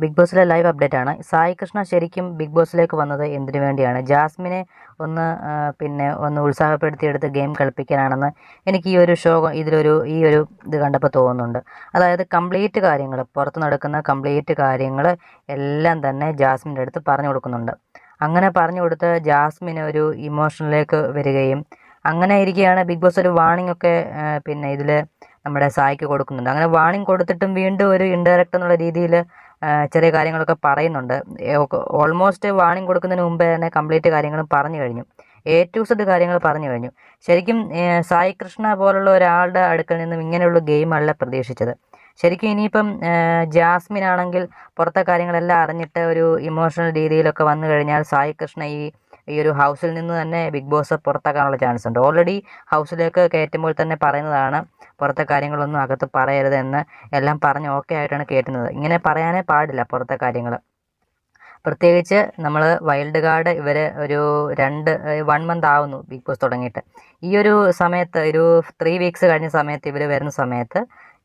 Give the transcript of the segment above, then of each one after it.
Big ബോസിലെ live update ആണ്. സായി കൃഷ്ണ ശരിക്കും big ബോസിലേക്ക് വന്നത് എന്തിനു വേണ്ടിയാണ്? ജാസ്മിനെ ഒന്ന് ഉത്സാഹപ്പെടുത്തിയെടുത്ത് ഗെയിം കളിപ്പിക്കാനാണെന്ന് എനിക്ക് ഈ ഒരു ഇത് കണ്ടപ്പോൾ തോന്നുന്നുണ്ട്. അതായത് കംപ്ലീറ്റ് കാര്യങ്ങൾ, പുറത്ത് നടക്കുന്ന കംപ്ലീറ്റ് കാര്യങ്ങൾ എല്ലാം തന്നെ ജാസ്മിൻ്റെ അടുത്ത് പറഞ്ഞു കൊടുക്കുന്നുണ്ട്. അങ്ങനെ പറഞ്ഞു കൊടുത്ത് ജാസ്മിൻ ഒരു ഇമോഷനിലേക്ക് വരികയും അങ്ങനെ ഇരിക്കുകയാണ്. ബിഗ് ബോസ് ഒരു വാർണിംഗ് ഒക്കെ ഇതിൽ നമ്മുടെ സായിക്ക് കൊടുക്കുന്നുണ്ട്. അങ്ങനെ വാർണിംഗ് കൊടുത്തിട്ടും വീണ്ടും ഒരു ഇൻഡയറക്റ്റ് എന്നുള്ള രീതിയിൽ ചെറിയ കാര്യങ്ങളൊക്കെ പറയുന്നുണ്ട്. ഓൾമോസ്റ്റ് വാർണിംഗ് കൊടുക്കുന്നതിന് മുമ്പേ തന്നെ കംപ്ലീറ്റ് കാര്യങ്ങളും പറഞ്ഞു കഴിഞ്ഞു. എ ടു സെഡ് കാര്യങ്ങൾ പറഞ്ഞു കഴിഞ്ഞു. ശരിക്കും സായി കൃഷ്ണ പോലുള്ള ഒരാളുടെ അടുക്കൽ നിന്നും ഇങ്ങനെയുള്ള ഗെയിമല്ല പ്രതീക്ഷിച്ചത്. ശരിക്കും ഇനിയിപ്പം ജാസ്മിൻ ആണെങ്കിൽ പുറത്തെ കാര്യങ്ങളെല്ലാം അറിഞ്ഞിട്ട് ഒരു ഇമോഷണൽ രീതിയിലൊക്കെ വന്നു കഴിഞ്ഞാൽ സായി കൃഷ്ണ ഈ ഒരു ഹൗസിൽ നിന്ന് തന്നെ ബിഗ് ബോസ് പുറത്താക്കാനുള്ള ചാൻസ് ഉണ്ട്. ഓൾറെഡി ഹൗസിലേക്ക് കയറ്റുമ്പോൾ തന്നെ പറയുന്നതാണ്, പുറത്തെ കാര്യങ്ങളൊന്നും അകത്ത് പറയരുത് എന്ന് എല്ലാം പറഞ്ഞ് ഓക്കെ ആയിട്ടാണ് കയറ്റുന്നത്. ഇങ്ങനെ പറയാനേ പാടില്ല പുറത്തെ കാര്യങ്ങൾ. പ്രത്യേകിച്ച് നമ്മൾ വൈൽഡ് കാർഡ് ഇവർ ഒരു 1 മന്ത് ആവുന്നു ബിഗ് ബോസ് തുടങ്ങിയിട്ട്. ഈ ഒരു സമയത്ത് ഒരു 3 വീക്സ് കഴിഞ്ഞ സമയത്ത് ഇവർ വരുന്ന സമയത്ത്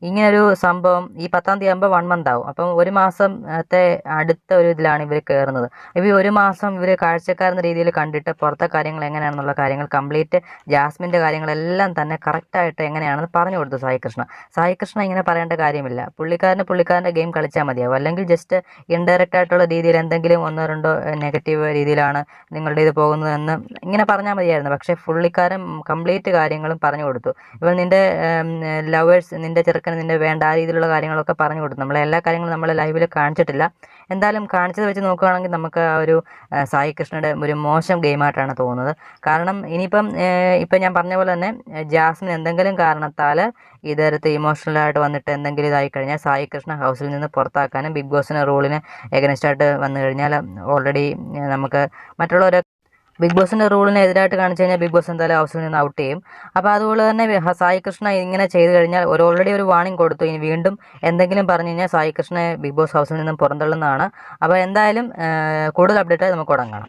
ഇങ്ങനൊരു സംഭവം ഈ 10-ാം തീയതി ആകുമ്പോൾ 1 മന്ത് ആവും. അപ്പം ഒരു മാസത്തെ അടുത്ത ഒരു ഇതിലാണ് ഇവർ കയറുന്നത്. ഈ ഒരു മാസം ഇവർ കാഴ്ചക്കാരെന്ന രീതിയിൽ കണ്ടിട്ട് പുറത്തെ കാര്യങ്ങൾ എങ്ങനെയാണെന്നുള്ള കാര്യങ്ങൾ കംപ്ലീറ്റ് ജാസ്മിൻ്റെ കാര്യങ്ങളെല്ലാം തന്നെ കറക്റ്റായിട്ട് എങ്ങനെയാണെന്ന് പറഞ്ഞു കൊടുത്തു സായി കൃഷ്ണ ഇങ്ങനെ പറയേണ്ട കാര്യമില്ല. പുള്ളിക്കാരൻ്റെ ഗെയിം കളിച്ചാൽ മതിയാവും. അല്ലെങ്കിൽ ജസ്റ്റ് ഇൻഡയറക്റ്റ് ആയിട്ടുള്ള രീതിയിൽ എന്തെങ്കിലും 1-2 നെഗറ്റീവ് രീതിയിലാണ് നിങ്ങളുടെ ഇത് പോകുന്നതെന്ന് ഇങ്ങനെ പറഞ്ഞാൽ മതിയായിരുന്നു. പക്ഷേ പുള്ളിക്കാരൻ കംപ്ലീറ്റ് കാര്യങ്ങളും പറഞ്ഞു കൊടുത്തു. ഇപ്പോൾ നിൻ്റെ ലവേഴ്സ്, നിൻ്റെ ചെറുക്കൻ നിൻ്റെ വേണ്ട ആ രീതിയിലുള്ള കാര്യങ്ങളൊക്കെ പറഞ്ഞു കൊടുത്തു. എല്ലാ കാര്യങ്ങളും നമ്മൾ ലൈവിൽ കാണിച്ചിട്ടില്ല. എന്തായാലും കാണിച്ചത് വെച്ച് നോക്കുകയാണെങ്കിൽ നമുക്ക് ആ ഒരു സായി കൃഷ്ണയുടെ ഒരു മോശം ഗെയിമായിട്ടാണ് തോന്നുന്നത്. കാരണം ഇപ്പം ഞാൻ പറഞ്ഞ പോലെ തന്നെ ജാസ്മിൻ എന്തെങ്കിലും കാരണത്താൽ ഇതരത്ത് ഇമോഷണലായിട്ട് വന്നിട്ട് എന്തെങ്കിലും ഇതായി കഴിഞ്ഞാൽ സായി കൃഷ്ണ ഹൗസിൽ നിന്ന് പുറത്താക്കാനും ബിഗ് ബോസിന് റൂളിന് എഗനസ്റ്റായിട്ട് വന്നു കഴിഞ്ഞാൽ ഓൾറെഡി നമുക്ക് മറ്റുള്ളവരെ ബിഗ് ബോസിൻ്റെ റൂളിന് എതിരായിട്ട് കാണിച്ചു കഴിഞ്ഞാൽ ബിഗ് ബോസ് എന്തായാലും ഹൗസിൽ നിന്ന് ഔട്ട് ചെയ്യും. അപ്പോൾ അതുപോലെ തന്നെ സായി കൃഷ്ണ ഇങ്ങനെ ചെയ്ത് കഴിഞ്ഞാൽ ഓൾറെഡി ഒരു വാർണിംഗ് കൊടുത്തു. ഇനി വീണ്ടും എന്തെങ്കിലും പറഞ്ഞു കഴിഞ്ഞാൽ സായി കൃഷ്ണയെ ബിഗ് ബോസ് ഹൗസിൽ നിന്നും പുറന്തള്ളുന്നതാണ്. അപ്പോൾ എന്തായാലും കൂടുതൽ അപ്ഡേറ്റ് നമുക്ക് ഉടൻ കാണാം.